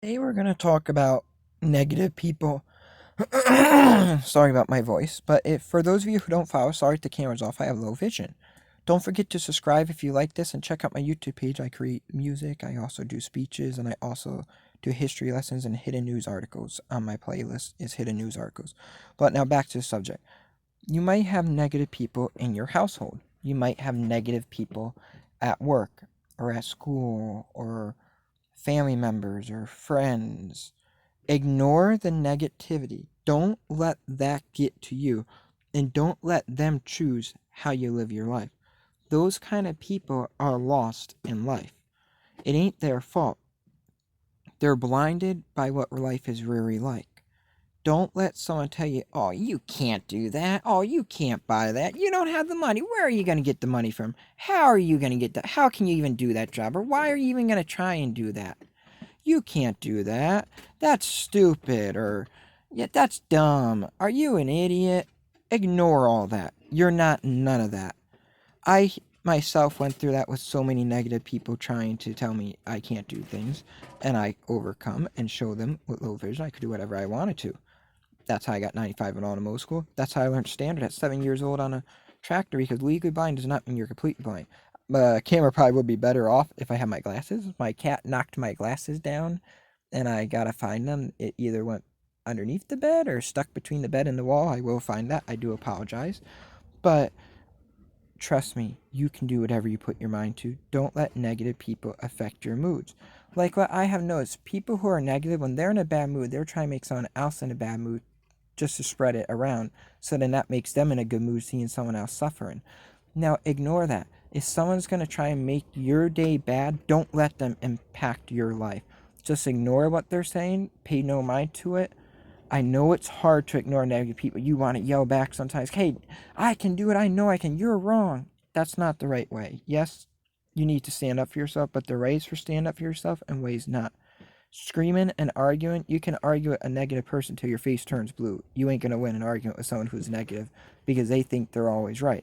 Today we're going to talk about negative people. Sorry about my voice, but for those of you who don't follow, sorry if the camera's off, I have low vision. Don't forget to subscribe if you like this and check out my YouTube page. I create music, I also do speeches, and I also do history lessons and hidden news articles. On my playlist is hidden news articles. But now back to the subject. You might have negative people in your household. You might have negative people at work or at school or family members or friends. Ignore the negativity. Don't let that get to you. And don't let them choose how you live your life. Those kind of people are lost in life. It ain't their fault. They're blinded by what life is really like. Don't let someone tell you, oh, you can't do that. Oh, you can't buy that. You don't have the money. Where are you going to get the money from? How are you going to get that? How can you even do that job? Or why are you even going to try and do that? You can't do that. That's stupid. Or, yeah, that's dumb. Are you an idiot? Ignore all that. You're not none of that. I myself went through that with so many negative people trying to tell me I can't do things. And I overcome and show them with low vision I could do whatever I wanted to. That's how I got 95 in automotive school. That's how I learned standard at 7 years old on a tractor, because legally blind does not mean you're completely blind. Camera probably would be better off if I had my glasses. My cat knocked my glasses down, and I gotta find them. It either went underneath the bed or stuck between the bed and the wall. I will find that. I do apologize. But trust me, you can do whatever you put your mind to. Don't let negative people affect your moods. Like what I have noticed, people who are negative, when they're in a bad mood, they're trying to make someone else in a bad mood just to spread it around. So then that makes them in a good mood seeing someone else suffering. Now, ignore that. If someone's going to try and make your day bad, don't let them impact your life. Just ignore what they're saying, pay no mind to it. I know it's hard to ignore negative people. You want to yell back sometimes, hey, I can do it, I know I can, you're wrong. That's not the right way. Yes, you need to stand up for yourself, but there are ways for stand up for yourself and ways not. Screaming and arguing, you can argue with a negative person till your face turns blue. You ain't gonna win an argument with someone who's negative because they think they're always right.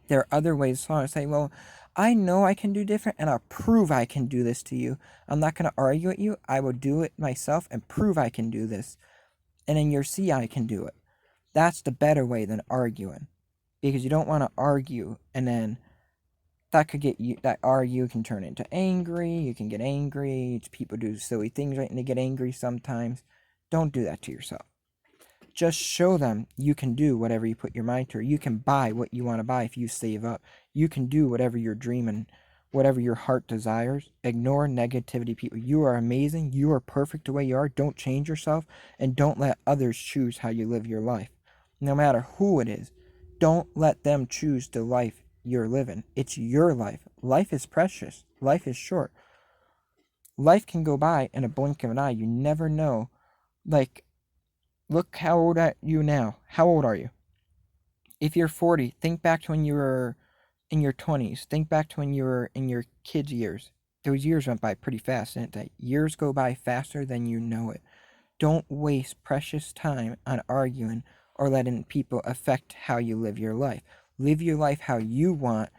There are other ways to say, well, I know I can do different and I'll prove I can do this to you. I'm not gonna argue with you. I will do it myself and prove I can do this. And then you'll see I can do it. That's the better way than arguing. Because you don't want to argue and then that could get you, that argue can turn into angry. You can get angry. People do silly things, right? And they get angry sometimes. Don't do that to yourself. Just show them you can do whatever you put your mind to. You can buy what you want to buy if you save up. You can do whatever you're dreaming, whatever your heart desires. Ignore negativity, people. You are amazing. You are perfect the way you are. Don't change yourself, and don't let others choose how you live your life. No matter who it is, don't let them choose the life you're living. It's your life. Life is precious. Life is short. Life can go by in a blink of an eye. You never know. Like, look how old are you now? How old are you? If you're 40, think back to when you were in your 20s. Think back to when you were in your kids' years. Those years went by pretty fast, didn't they? Years go by faster than you know it. Don't waste precious time on arguing or letting people affect how you live your life. Live your life how you want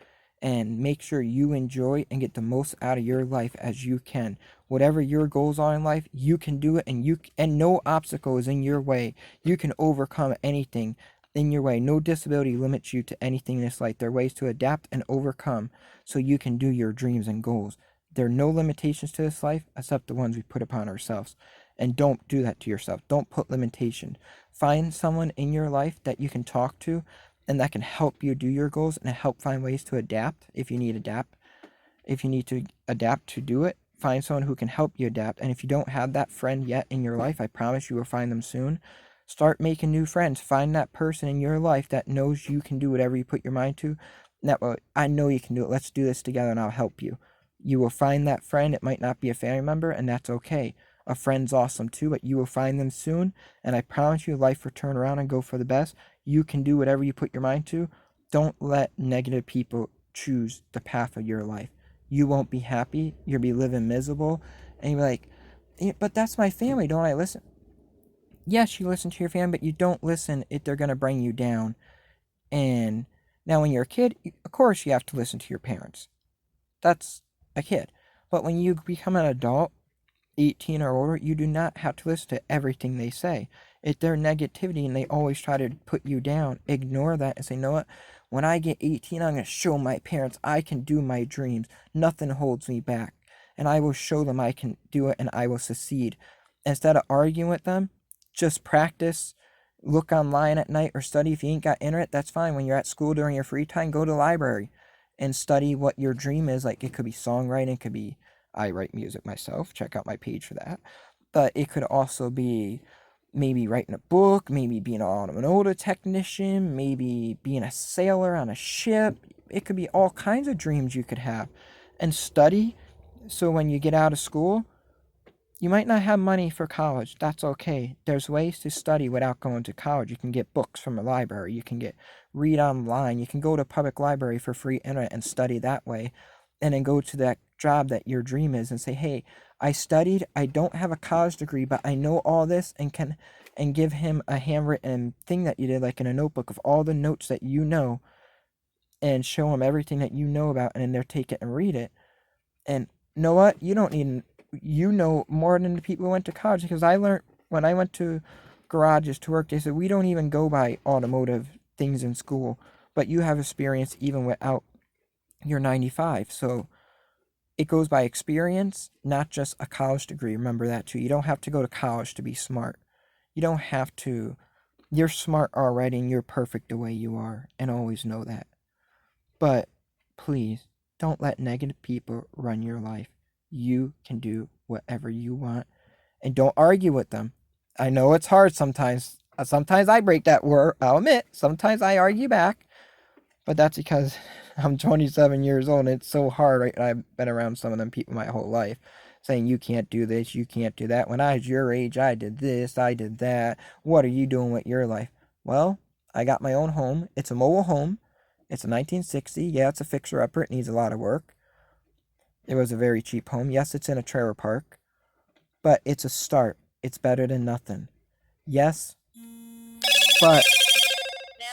and make sure you enjoy and get the most out of your life as you can. Whatever your goals are in life, you can do it, and no obstacle is in your way. You can overcome anything in your way. No disability limits you to anything in this life. There are ways to adapt and overcome so you can do your dreams and goals. There are no limitations to this life except the ones we put upon ourselves. And don't do that to yourself. Don't put limitations. Find someone in your life that you can talk to and that can help you do your goals and help find ways to adapt if you need adapt. If you need to adapt to do it, find someone who can help you adapt. And if you don't have that friend yet in your life, I promise you will find them soon. Start making new friends. Find that person in your life that knows you can do whatever you put your mind to. That way, I know you can do it. Let's do this together and I'll help you. You will find that friend. It might not be a family member, and that's okay. A friend's awesome too, but you will find them soon. And I promise you, life will turn around and go for the best. You can do whatever you put your mind to. Don't let negative people choose the path of your life. You won't be happy. You'll be living miserable. And you'll be like, but that's my family. Don't I listen? Yes, you listen to your family, but you don't listen if they're going to bring you down. And now, when you're a kid, of course, you have to listen to your parents. That's a kid. But when you become an adult, 18 or older, you do not have to listen to everything they say. If they're negativity and they always try to put you down, ignore that and say, you know what? When I get 18, I'm going to show my parents I can do my dreams. Nothing holds me back. And I will show them I can do it and I will succeed. Instead of arguing with them, just practice. Look online at night or study. If you ain't got internet, that's fine. When you're at school during your free time, go to the library and study what your dream is. Like, it could be songwriting, it could be, I write music myself. Check out my page for that. But it could also be maybe writing a book, maybe being an automotive technician, maybe being a sailor on a ship. It could be all kinds of dreams you could have. And study, so when you get out of school, you might not have money for college. That's okay. There's ways to study without going to college. You can get books from a library. You can read online. You can go to a public library for free internet and study that way. And then go to that job that your dream is and say, hey, I studied. I don't have a college degree, but I know all this, and give him a handwritten thing that you did, like in a notebook, of all the notes that you know, and show him everything that you know about, and then they'll take it and read it. And you know what? You don't need, you know more than the people who went to college, because I learned when I went to garages to work, they said we don't even go by automotive things in school, but you have experience even without your 95. So it goes by experience, not just a college degree. Remember that too. You don't have to go to college to be smart. You don't have to. You're smart already and you're perfect the way you are, and always know that. But please don't let negative people run your life. You can do whatever you want, and don't argue with them. I know it's hard sometimes. Sometimes I break that word, I'll admit. Sometimes I argue back, but that's because I'm 27 years old and it's so hard. Right? I've been around some of them people my whole life saying, you can't do this, you can't do that. When I was your age, I did this, I did that. What are you doing with your life? Well, I got my own home. It's a mobile home. It's a 1960. Yeah, it's a fixer-upper. It needs a lot of work. It was a very cheap home. Yes, it's in a trailer park, but it's a start. It's better than nothing. Yes, but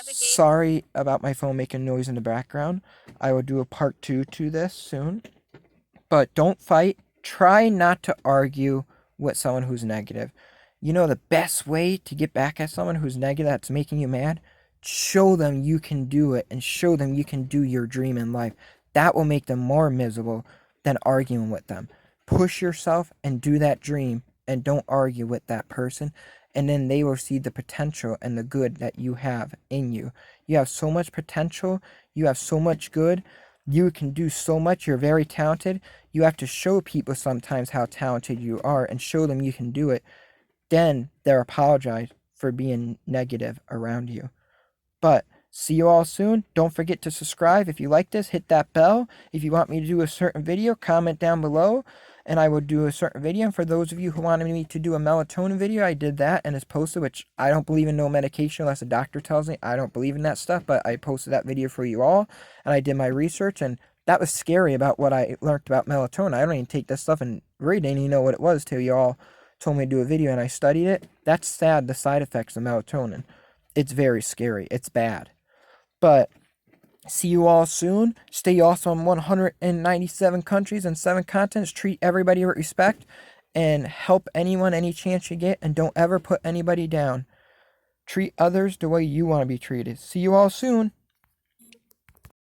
sorry about my phone making noise in the background. I will do a part 2 to this soon. But don't fight. Try not to argue with someone who's negative. You know the best way to get back at someone who's negative, that's making you mad? Show them you can do it, and show them you can do your dream in life. That will make them more miserable than arguing with them. Push yourself and do that dream, and don't argue with that person, and then they will see the potential and the good that you have in you. You have so much potential. You have so much good. You can do so much. You're very talented. You have to show people sometimes how talented you are and show them you can do it. Then they'll apologize for being negative around you. But see you all soon. Don't forget to subscribe. If you like this, hit that bell. If you want me to do a certain video, comment down below, and I will do a certain video. And for those of you who wanted me to do a melatonin video, I did that and it's posted, which I don't believe in no medication unless a doctor tells me. I don't believe in that stuff, but I posted that video for you all, and I did my research, and that was scary about what I learned about melatonin. I don't even take this stuff and read, and you know what it was till you all told me to do a video and I studied it. That's sad, the side effects of melatonin. It's very scary. It's bad. But see you all soon. Stay awesome in 197 countries and 7 continents. Treat everybody with respect and help anyone any chance you get, and don't ever put anybody down. Treat others the way you want to be treated. See you all soon.